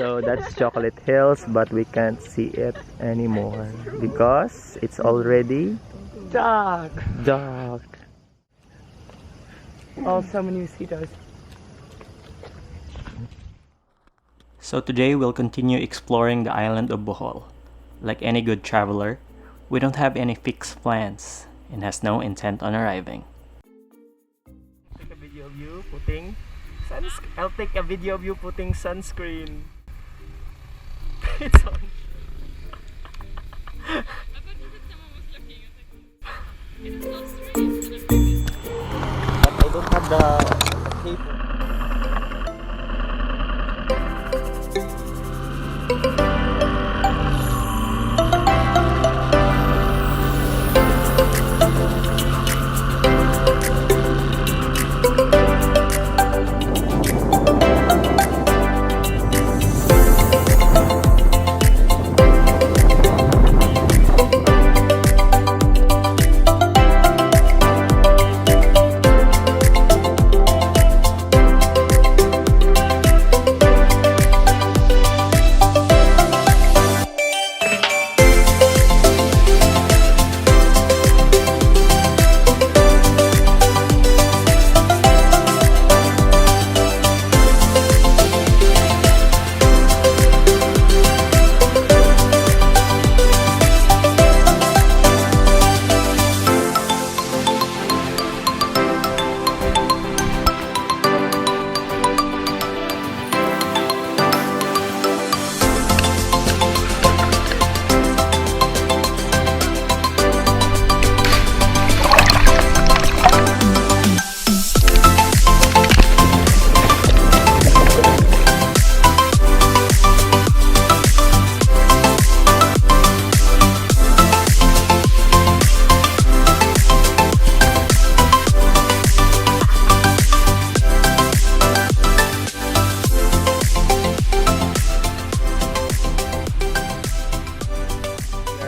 So that's Chocolate Hills, but we can't see it anymore because it's already Dark. dark. Oh, so many mosquitoes. So today we'll continue exploring the island of Bohol. Like any good traveler, we don't have any fixed plans and has no intent on arriving. Take a video of you putting I'll take a video of you putting sunscreen. It's on. But I don't have the cable.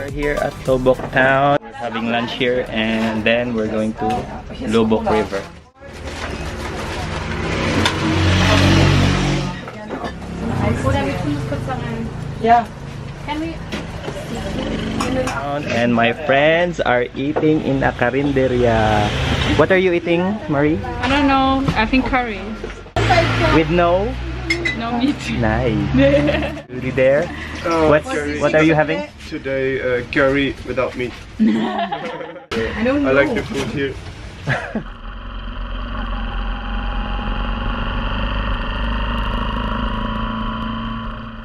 Here at Lubbock Town. We're having lunch here and then we're going to Lubbock River. Yeah. Can we? And my friends are eating in a carinderia. What are you eating, Marie? I don't know. I think curry. With no meat. Nice. Really there? What are you having? Today, curry without meat. I don't know. I like the food here.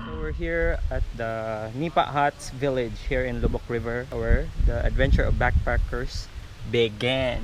So we're here at the Nipa Huts village here in Lubbock River, where the adventure of backpackers began.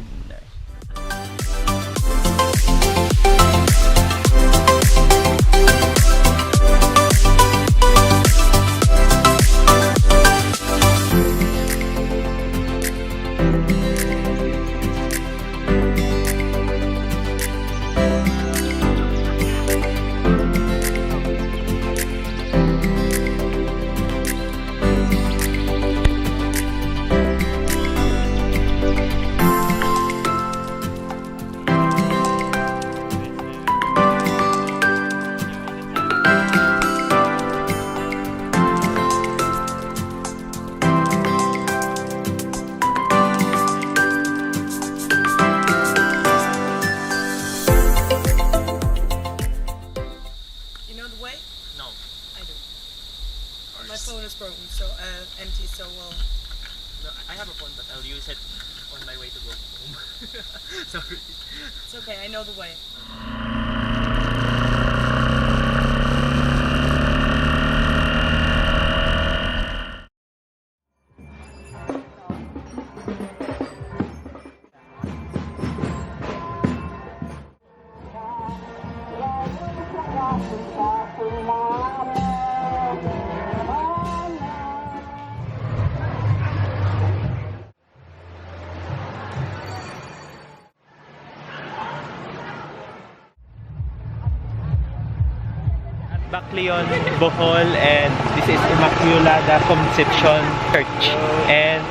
Empty, so well. No, I have a phone, but I'll use it on my way to go home. Sorry. It's okay, I know the way. Bacleon, Bohol, and this is Immaculada Concepcion Church, and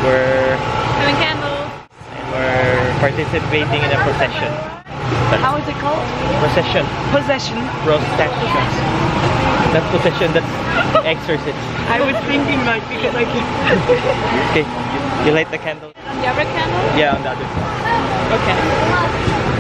we're Having candles. participating in a procession. How is it called? Procession. Possession. Procession. Not possession, that's exorcist. I was thinking like because I can. Okay, you light the candle. On the other candle? Yeah, on the other side. Okay.